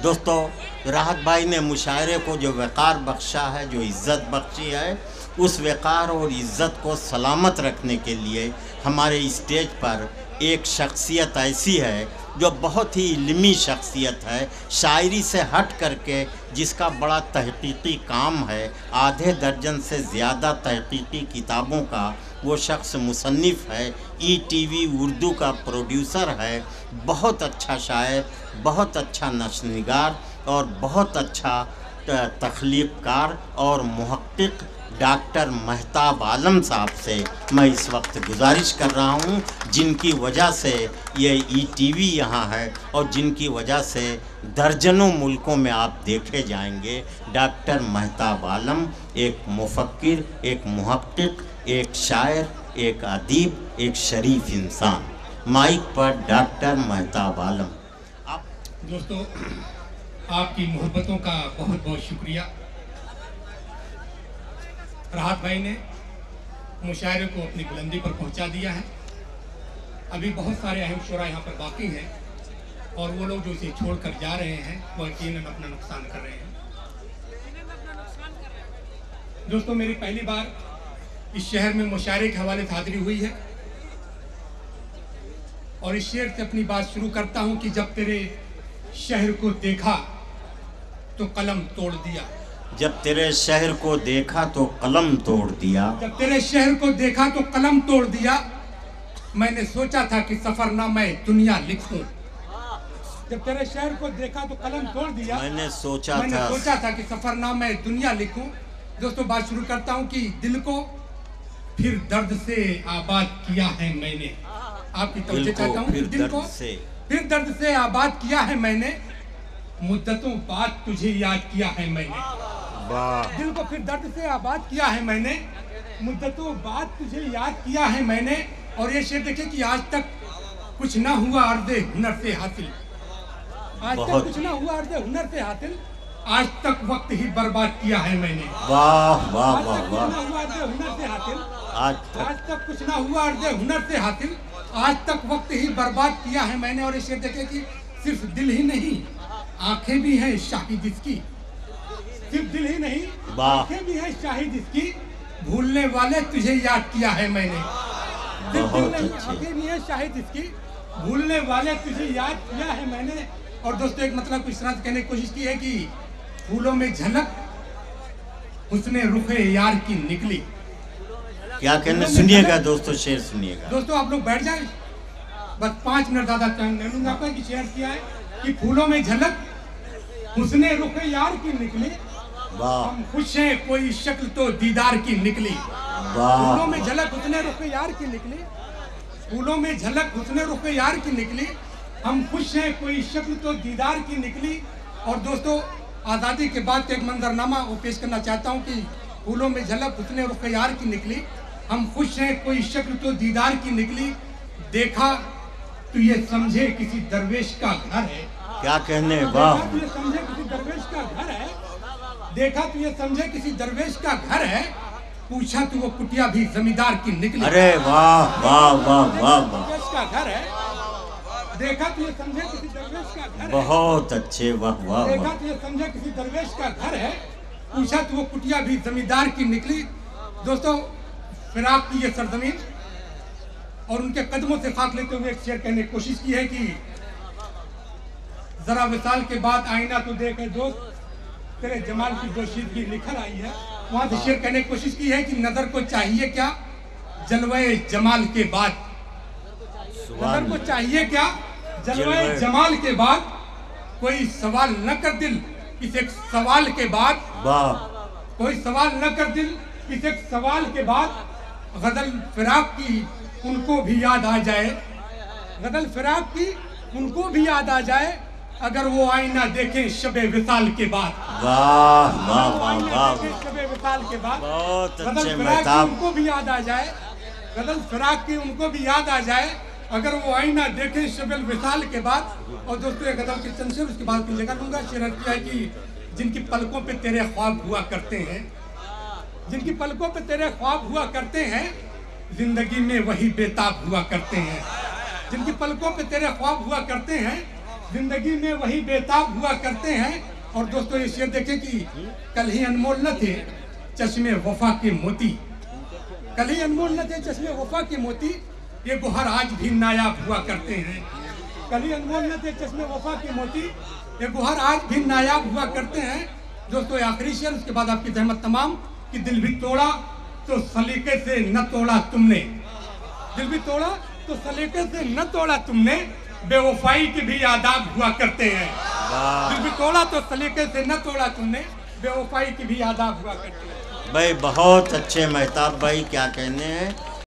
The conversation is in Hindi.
दोस्तों, राहत भाई ने मुशायरे को जो वक़ार बख्शा है, जो इज़्ज़त बख्शी है, उस वक़ार और इज़्ज़त को सलामत रखने के लिए हमारे स्टेज पर एक शख्सियत ऐसी है जो बहुत ही इल्मी शख्सियत है, शायरी से हट करके जिसका बड़ा तहक़ीक़ी काम है, आधे दर्जन से ज़्यादा तहक़ीक़ी किताबों का वो शख्स मुसन्निफ़ है, ईटीवी उर्दू का प्रोड्यूसर है, बहुत अच्छा शायर, बहुत अच्छा नशनिगार और बहुत अच्छा तख्लीक़कार और मुहक़्क़िक़ डॉक्टर महताब आलम साहब से मैं इस वक्त गुजारिश कर रहा हूं, जिनकी वजह से ये ईटीवी यहाँ है और जिनकी वजह से दर्जनों मुल्कों में आप देखे जाएंगे। डॉक्टर महताब आलम एक मुफक्किर, एक मुहक़्क़िक़, एक शायर, एक अदीब, एक शरीफ इंसान। माइक पर डॉक्टर महताब आलम। दोस्तों, आपकी मोहब्बतों का बहुत बहुत शुक्रिया। राहत भाई ने मुशायरे को अपनी बुलंदी पर पहुंचा दिया है। अभी बहुत सारे अहम शुरा यहाँ पर बाकी हैं और वो लोग जो इसे छोड़कर जा रहे हैं वो यकीनन अपना नुकसान कर रहे हैं। दोस्तों, मेरी पहली बार इस शहर में मुशायरे के हवाले से हाजिरी हुई है और इस शेर से अपनी बात शुरू करता हूँ कि जब तेरे शहर को देखा तो कलम तोड़ दिया। जब तेरे शहर को देखा तो कलम तोड़ दिया। जब तेरे शहर को देखा तो कलम तोड़ दिया। मैंने सोचा था कि सफरनामा दुनिया लिखूं। जब तेरे शहर को देखा तो कलम तोड़ दिया। मैंने सोचा था कि सफरनामा दुनिया लिखूं। दोस्तों, बात शुरू करता हूं कि दिल को फिर दर्द से आबाद किया है मैंने। आपकी तवज्जो चाहता हूं। दिल को फिर दर्द से आबाद किया है मैंने, मुद्दतों बाद तुझे याद किया है मैंने। दिल को फिर दर्द से आबाद किया है मैंने, मुद्दतों बाद तुझे याद किया है मैंने। और ये शेर देखिए कि आज तक कुछ ना हुआ अर्ज़े हुनर से हासिल। आज तक कुछ ना हुआ अर्ज़े हुनर से हासिल, आज तक वक्त ही बर्बाद किया है मैंने। वाह वाह वाह वाह। आज तक कुछ ना हुआ अर्ज़े हुनर से हासिल, आज तक वक्त ही बर्बाद किया है मैंने। और ये शेर देखिए कि सिर्फ दिल ही नहीं, आंखें भी हैं शाहिद इसकी। सिर्फ दिल ही नहीं, आंखें भी हैं शाहिद इसकी। भूलने वाले तुझे याद किया है मैंने। सिर्फ दिल नहीं, आंखें भी हैं शाहिद इसकी। भूलने वाले तुझे याद किया है मैंने। और दोस्तों, एक मतलब इस तरह से कहने की कोशिश की है कि फूलों में झलक हुस्ने रुखे यार की निकली। क्या कहने, सुनिएगा दोस्तों, शेर सुनिएगा। दोस्तों, आप लोग बैठ जाए, बस 5 मिनट ज़्यादा टाइम ले लूंगा आपका कि शेर किया है कि फूलों में झलक हुस्ने रुखे यार की निकली। हम खुश हैं कोई शक्ल तो दीदार की निकली। फूलों में झलक हुस्ने रुखे यार की निकली। फूलों में झलक हुस्ने रुखे यार की निकली। हम खुश हैं कोई शक्ल तो दीदार की निकली। और दोस्तों, आज़ादी के बाद का एक मंजरनामा वो पेश करना चाहता हूँ कि फूलों में झलक हुस्ने रुखे यार की निकली। हम खुश हैं कोई शक्ल तो दीदार की निकली। देखा तो ये समझे किसी दरवेश का घर है। क्या कहने, वाह। देखा तो ये समझे किसी दरवेश का घर है। देखा तो ये समझे किसी दरवेश का घर है। पूछा तो वो कुटिया भी जमींदार की निकली। अरे वाह वाह वाह वाह वाह। दरवेश का घर है। देखा तो ये समझे किसी दरवेश का घर है। बहुत अच्छे, वाह वाह। देखा तो ये समझे किसी दरवेश का घर है। पूछा तो वो कुटिया भी जमींदार की निकली। दोस्तों, फिराक की ये सरजमीन और उनके कदमों से खाक लेते हुए एक शेर कहने की कोशिश की है कि जरा विसाल के बाद आईना तो देखे दोस्त, तेरे जमाल की दोशीदगी निखर आई है। वहां से शेर कहने की कोशिश की है कि नजर को चाहिए क्या जलवे जमाल के बाद। नजर को चाहिए क्या जलवे जमाल के बाद। कोई सवाल न कर दिल इस एक सवाल के बाद। कोई सवाल न कर दिल इस एक सवाल के बाद। गजल फिराक की उनको भी याद आ जाए। गजल फिराक की उनको भी याद आ जाए अगर वो आईना देखें शबे विसाल के बाद। वाह वाह वाह वाह। शबे विसाल के बाद बहुत गजल अच्छे फिराक की महताब। उनको भी याद आ जाए। गजल फिराक की उनको भी याद आ जाए अगर वो आईना देखें शबे विसाल के बाद। और दोस्तों, एक गजल की चंद शेर उसके बाद की जगह लूंगा। शेर किया है कि जिनकी पलकों पे तेरे ख्वाब हुआ करते हैं, जिनकी पलकों पे तेरे ख्वाब हुआ करते हैं, जिंदगी में वही बेताब हुआ करते हैं। जिनकी पलकों पे तेरे ख्वाब हुआ करते हैं, जिंदगी में वही बेताब हुआ करते हैं। और दोस्तों ये शेर देखें कि कल ही अनमोल न थे चश्मे वफा के मोती, कल ही अनमोल न थे चश्मे वफा के मोती, ये गोहर आज भी नायाब हुआ करते हैं। कल ही अनमोल न थे चश्मे वफा के मोती, ये गोहर आज भी नायाब हुआ करते हैं। दोस्तों ये आखिरी शेर, उसके बाद आपकी जहमत तमाम कि दिल भी तोड़ा तो सलीके से न तोड़ा तुमने, दिल भी तोड़ा तो सलीके से न तोड़ा तुमने, बेवफाई के भी आदाब हुआ करते हैं। दिल भी तोड़ा तो सलीके से न तोड़ा तुमने, बेवफाई के भी आदाब हुआ करते हैं। भाई बहुत अच्छे मेहताब भाई, क्या कहने हैं।